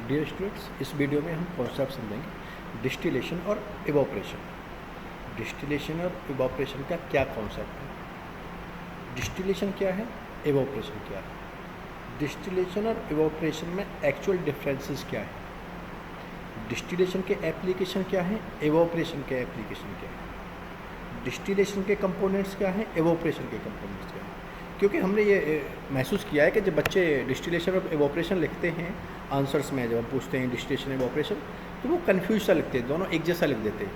Dear students, इस video में हम कॉन्सेप्ट समझेंगे डिस्टिलेशन और इवोपरेशन। डिस्टिलेशन और इवोपरेशन का क्या कॉन्सेप्ट है, डिस्टिलेशन क्या है, इवोपरेशन क्या है, डिस्टिलेशन और इवोपरेशन में एक्चुअल डिफरेंसेस क्या है, डिस्टिलेशन के एप्लीकेशन क्या है, इवोपरेशन के एप्लीकेशन क्या है, डिस्टिलेशन के कंपोनेंट्स क्या हैं, इवोपरेशन के कंपोनेंट्स क्या हैं। क्योंकि हमने ये महसूस किया है कि जब बच्चे डिस्टिलेशन और इवोपरेशन लिखते हैं आंसर्स में, जब हम पूछते हैं डिस्टिलेशन इवोपरेशन, तो वो कन्फ्यूज सा लिखते हैं, दोनों एक जैसा लिख देते हैं।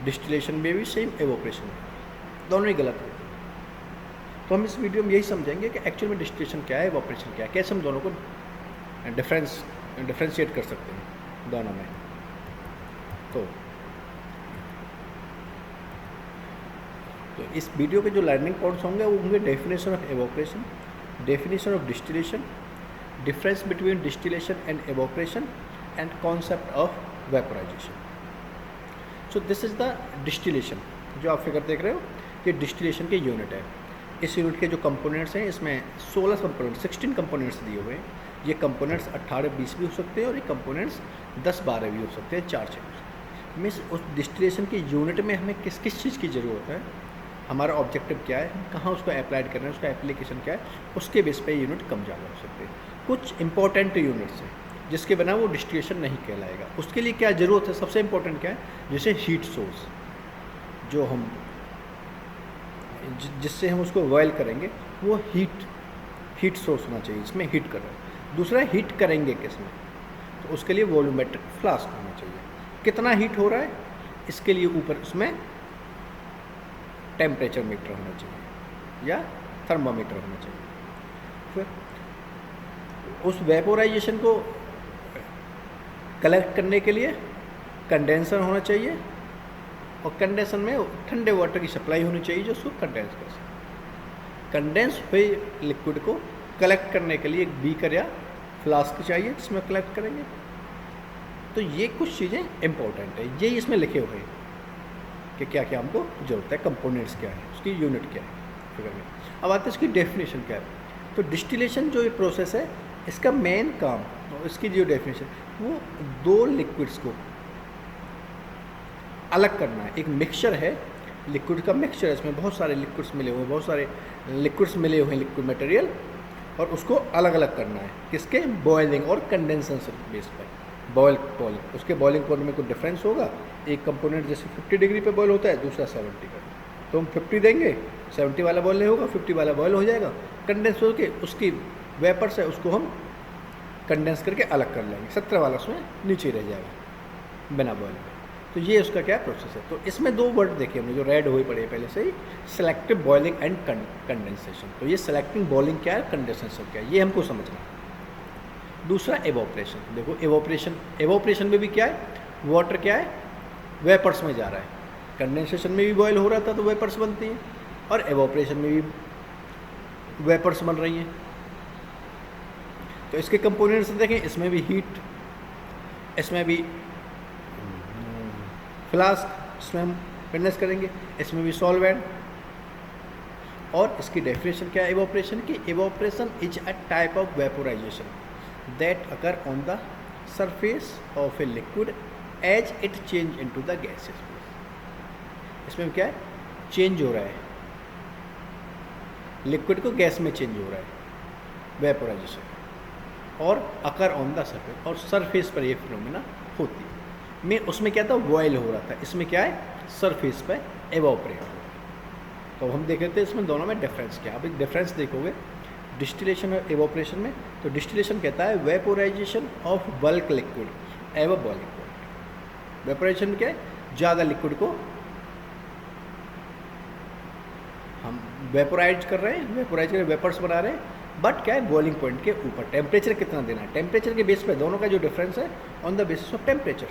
डिस्टिलेशन में भी सेम, इवोपरेशन में दोनों ही गलत होते हैं। तो हम इस वीडियो में यही समझेंगे कि एक्चुअल में डिस्टिलेशन क्या है, इवोपरेशन क्या है, कैसे हम दोनों को डिफ्रेंशिएट कर सकते हैं दोनों में। तो इस वीडियो के जो लर्निंग पॉइंट्स होंगे वो होंगे definition of evaporation, definition of distillation, difference between distillation and evaporation and concept of vaporisation. So this is the distillation. जो आप फिगर देख रहे हो ये डिस्टिलेशन के यूनिट है। इस यूनिट के जो कंपोनेंट्स हैं, इसमें 16 कंपोनेंट्स, 16 कंपोनेंट्स दिए हुए हैं। ये कंपोनेंट्स 18-20 भी हो सकते हैं और ये कंपोनेंट्स 10-12 भी हो सकते हैं, 4-6। मीन्स उस डिस्टिलेशन के यूनिट में हमें किस किस चीज़ की ज़रूरत है, हमारा ऑब्जेक्टिव क्या है, हम कहाँ उसको अप्लाइड कर रहे हैं, उसका एप्लीकेशन क्या है, उसके बेस पे यूनिट कम ज़्यादा हो सकते हैं। कुछ इंपॉर्टेंट यूनिट्स हैं जिसके बिना वो डिस्टिलेशन नहीं कहलाएगा। उसके लिए क्या ज़रूरत है, सबसे इंपॉर्टेंट क्या है, जैसे हीट सोर्स, जो हम जिससे हम उसको बॉयल करेंगे वो हीट सोर्स होना चाहिए, इसमें हीट कर रहे हैं। दूसरा हीट करेंगे किसमें, तो उसके लिए वॉल्यूमेट्रिक फ्लास्क होना चाहिए। कितना हीट हो रहा है, इसके लिए ऊपर उसमें टेम्परेचर मीटर होना चाहिए या थर्मामीटर होना चाहिए। फिर उस वेपोराइजेशन को कलेक्ट करने के लिए कंडेंसर होना चाहिए और कंडेंसर में ठंडे वाटर की सप्लाई होनी चाहिए जो उसको कंडेंस कर सके। कंडेंस हुए लिक्विड को कलेक्ट करने के लिए एक बीकर या फ्लास्क चाहिए जिसमें कलेक्ट करेंगे। तो ये कुछ चीज़ें इंपॉर्टेंट है, ये इसमें लिखे हुए हैं कि क्या क्या हमको जरूरत है, कंपोनेंट्स क्या है, उसकी यूनिट क्या है फिगर में। अब आते हैं इसकी डेफिनेशन क्या है। तो डिस्टिलेशन जो ये प्रोसेस है, इसका मेन काम और इसकी जो डेफिनेशन, वो दो लिक्विड्स को अलग करना है। एक मिक्सचर है, लिक्विड का मिक्सचर है, इसमें बहुत सारे लिक्विड्स मिले हुए हैं, बहुत सारे लिक्विड्स मिले हुए हैं, लिक्विड मटेरियल, और उसको अलग अलग करना है किसके, बॉयलिंग और कंडेंसेशन बेस पर। बॉयलिंग, उसके बॉयलिंग पॉइंट में कोई डिफरेंस होगा। एक कंपोनेंट जैसे 50 डिग्री पे बॉयल होता है, दूसरा 70 पर, तो हम 50 देंगे, 70 वाला बॉयल नहीं होगा, 50 वाला बॉयल हो जाएगा। कंडेंस होकर उसकी वेपर्स है उसको हम कंडेंस करके अलग कर लेंगे, 70 वाला उसमें नीचे रह जाएगा बिना बॉयल में। तो ये उसका क्या प्रोसेस है। तो इसमें दो वर्ड देखिए हमने जो रेड हुए पड़े पहले से ही, सेलेक्टिव बॉयलिंग एंड कंडेंसेशन। तो ये सेलेक्टिंग बॉयलिंग क्या है, कंडेंसेशन क्या है, ये हमको समझना है। दूसरा एवोपरेशन, देखो एवोपरेशन में भी क्या है, वाटर क्या है, वेपर्स में जा रहा है। कंडेंसेशन में भी बॉयल हो रहा था तो वेपर्स बनती हैं, और एवोपरेशन में भी वेपर्स बन रही हैं। तो इसके कंपोनेंट्स देखें, इसमें भी हीट, इसमें भी फ्लास्क, इसमें हम कंडेंस करेंगे, इसमें भी सॉल्वेंट। और इसकी डेफिनेशन क्या है इवोपरेशन की, evaporation is a type of vaporisation that occur on the surface of a liquid as it change into the gases. इसमें क्या है, चेंज हो रहा है, लिक्विड को गैस में चेंज हो रहा है, वेपोराइजेशन, और अकर ऑन द सरफेस, और सरफेस पर ये फिनोमेना होती है। में उसमें क्या था, बॉयल हो रहा था, इसमें क्या है, सरफेस पर एवोपरेट हो रहा है। तो हम देख लेते हैं इसमें दोनों में डिफरेंस क्या है। अब एक डिफरेंस देखोगे डिस्टिलेशन और एवोपरेशन में, तो डिस्टिलेशन कहता है वेपोराइजेशन ऑफ बल्क लिक्विड एवं बॉइलिंग पॉइंट। वेपोराइजेशन क्या है, ज़्यादा लिक्विड को हम वेपोराइज कर रहे हैं, वेपोराइज कर वेपर्स बना रहे हैं, बट क्या है, बॉइलिंग पॉइंट के ऊपर टेम्परेचर कितना देना है, टेम्परेचर के बेस पे दोनों का जो डिफरेंस है on the basis of temperature.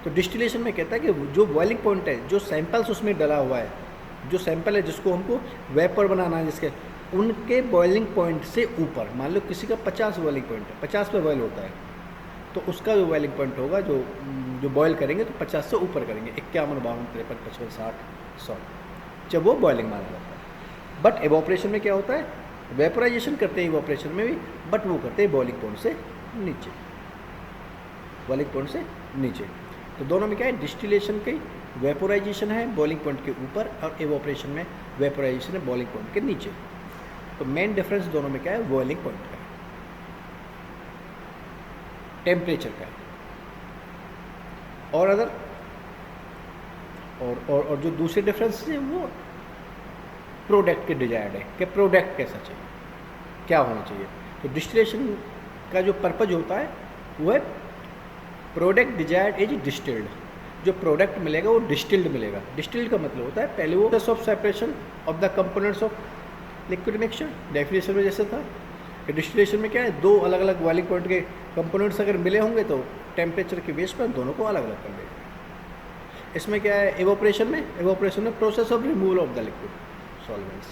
तो डिस्टिलेशन में कहता है कि जो बॉइलिंग पॉइंट है, जो सैंपल्स उसमें डला हुआ है, जो सैंपल है जिसको हमको वेपर बनाना है, जिसके उनके बॉइलिंग पॉइंट से ऊपर, मान लो किसी का 50 बॉइलिंग पॉइंट है, 50 पे बॉयल होता है, तो उसका जो बॉइलिंग पॉइंट होगा, जो बॉयल करेंगे तो 50 से ऊपर करेंगे, 51, 52, 53, 55, 60, 100, जब वो बॉइलिंग माना जाता है। बट एवोपरेशन में क्या होता है, वेपोराइजेशन करते हैं इवोपरेशन में भी, बट वो करते हैं बॉइलिंग पॉइंट से नीचे। बॉइलिंग पॉइंट से नीचे। तो दोनों में क्या है, डिस्टिलेशन की वेपोराइजेशन है बॉइलिंग पॉइंट के ऊपर और एवोपरेशन में वेपोराइजेशन है बॉइलिंग पॉइंट के नीचे। तो मेन डिफरेंस दोनों में क्या है, बॉइलिंग पॉइंट का है, टेम्परेचर का है। और अदर और जो दूसरे डिफरेंस है वो प्रोडक्ट के डिजायर्ड है कि प्रोडक्ट कैसा चाहिए, क्या होना चाहिए। तो डिस्टिलेशन का जो पर्पज होता है वो है प्रोडक्ट डिजायर्ड इज डिस्टिल्ड, जो प्रोडक्ट मिलेगा वो डिस्टिल्ड मिलेगा। डिस्टिल्ड का मतलब होता है पहले वो process of separation of the components of liquid mixture. Definition में जैसे था कि डिस्टिलेशन में क्या है, दो अलग अलग बॉइलिंग पॉइंट के कंपोनेंट्स अगर मिले होंगे तो टेम्परेचर के बेस पर दोनों को अलग अलग कर देगा। इसमें क्या है, एवोपरेशन में process of removal of the liquid solvents.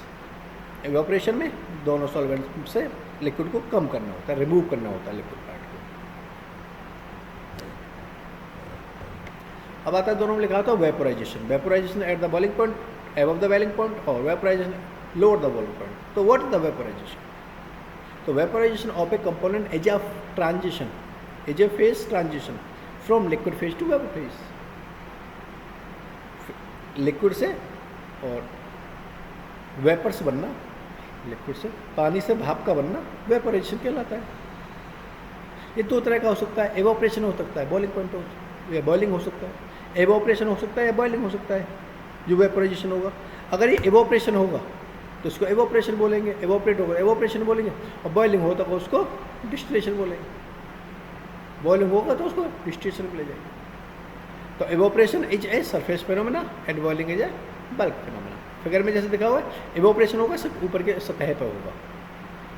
Evaporation में दोनों सॉल्वेंट से लिक्विड को कम करना होता है, रिमूव करना होता है लिक्विड पार्ट को। अब आता है दोनों में लिखा होता है vaporization at the boiling point, above the boiling point, और vaporization lower the boiling point. तो व्हाट इज द वेपोराइजेशन? तो vaporization of a component as a transition, as a phase transition from liquid phase to vapour phase. Liquid से और vapour से बनना, liquid से पानी से भाप का बनना वेपोराइजेशन कहलाता है। ये दो तरह का हो सकता है, एवोपरेशन हो सकता है, बॉइलिंग पॉइंट हो या बॉइलिंग हो सकता है, एवोपरेशन हो सकता है या बॉइलिंग हो सकता है जो वेपोराइजेशन होगा। अगर ये एवोपरेशन होगा तो उसको एवोपरेशन बोलेंगे, एवोपरेट होगा एवोपरेशन बोलेंगे, और बॉइलिंग होता है उसको डिस्टिलेशन बोलेंगे। बॉइलिंग होगा तो उसको डिस्टिलेशन में ले जाएंगे। तो evaporation is a surface phenomena and boiling is a bulk phenomena. Figure में जैसे दिखा हुआ है, एवोपरेशन होगा सिर्फ ऊपर के सतह पर होगा,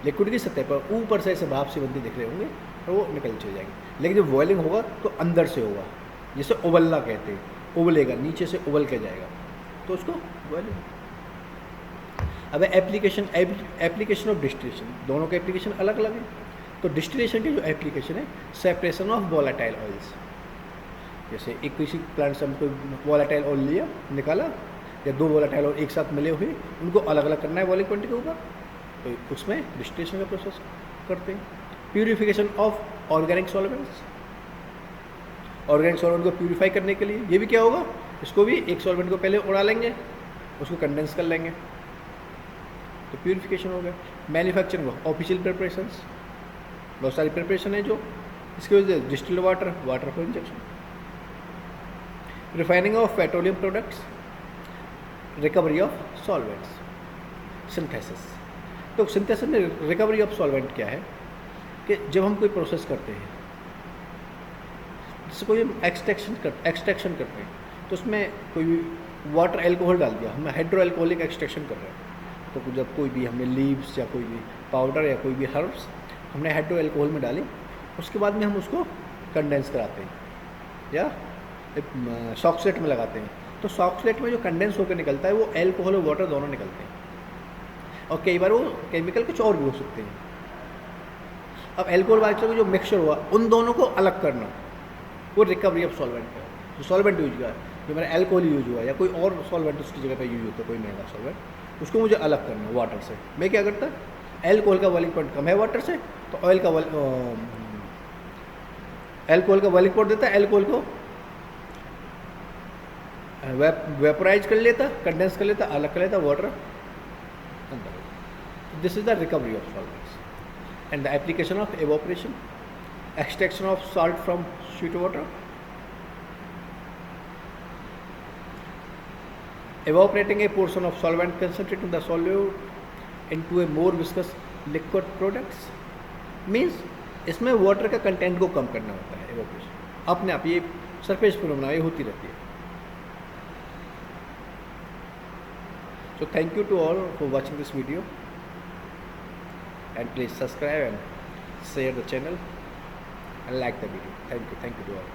लिक्विड की सतह पर ऊपर से ऐसे भाप से बनती दिख रहे होंगे तो वो निकल चले जाएंगे। लेकिन जब बॉइलिंग होगा तो अंदर से होगा, जिसे उबलना कहते हैं, उबलेगा, नीचे से उबल के जाएगा, तो उसको बॉइलिंग। अब एप्लीकेशन ऑफ डिस्टिलेशन, दोनों के एप्लीकेशन अलग अलग है। तो डिस्टिलेशन की जो एप्लीकेशन है, सेपरेशन ऑफ वोलेटाइल ऑयल्स। जैसे एक किसी प्लांट से हम कोई वोलेटाइल ऑयल लिया, निकाला, या दो वोलेटाइल ऑयल एक साथ मिले हुए उनको अलग अलग करना है बॉइलिंग पॉइंट के ऊपर, तो उसमें डिस्टिलेशन का प्रोसेस करते हैं। Purification of organic solvents, organic solvent को प्यूरिफाई करने के लिए ये भी क्या होगा, इसको भी एक सॉल्वेंट को पहले उड़ा लेंगे, उसको कंडेंस कर लेंगे, तो प्यूरिफिकेशन हो गया। मैन्युफैक्चरिंग ऑफ ऑफिशियल प्रिपरेशंस, बहुत सारी प्रिपरेशन है जो इसकी वजह से distilled water for injection. Refining of petroleum products, recovery of solvents, synthesis. तो सिंथेसिस में रिकवरी ऑफ सॉल्वेंट क्या है कि जब हम कोई प्रोसेस करते हैं, जैसे कोई हम एक्सट्रैक्शन करते हैं, तो उसमें कोई वाटर एल्कोहल डाल दिया, हम हाइड्रो एल्कोहलिक एक्सट्रैक्शन कर रहे हैं। तो जब कोई भी हमने लीव्स या कोई भी पाउडर या कोई भी हर्ब्स हमने हाइड्रो एल्कोहल में डाली, उसके बाद में हम उसको कंडेंस कराते हैं या सॉक्सलेट में लगाते हैं। तो सॉक्सलेट में जो कंडेंस होकर निकलता है वो एल्कोहल और वाटर दोनों निकलते हैं, और कई बार वो केमिकल कुछ और भी हो सकते हैं। अब एल्कोहल वाटर का जो मिक्सचर हुआ, उन दोनों को अलग करना, वो रिकवरी ऑफ सॉल्वेंट है। जो सॉल्वेंट यूज हुआ, जो मेरा एल्कोहल यूज हुआ या कोई और सॉल्वेंट उसकी जगह पर यूज होता है, कोई महंगा सॉल्वेंट, उसको मुझे अलग करना वाटर से। मैं क्या करता, एल्कोहल का बॉइलिंग पॉइंट कम है वाटर से, तो एल्कोहल का बॉइलिंग पॉइंट देता है, एल्कोहल को वेपोराइज कर लेता, कंडेंस कर लेता, अलग कर लेता, वाटर अंदर। This is the recovery of solvents and the application of evaporation, extraction of salt from sweet water, evaporating a portion of solvent concentrate in the solute into a more viscous liquid products, means इसमें water का content को कम करना होता है evaporation। अपने आप ये surface phenomena ये होती रहती है। So thank you to all for watching this video, and please subscribe and share the channel and like the video. Thank you to all.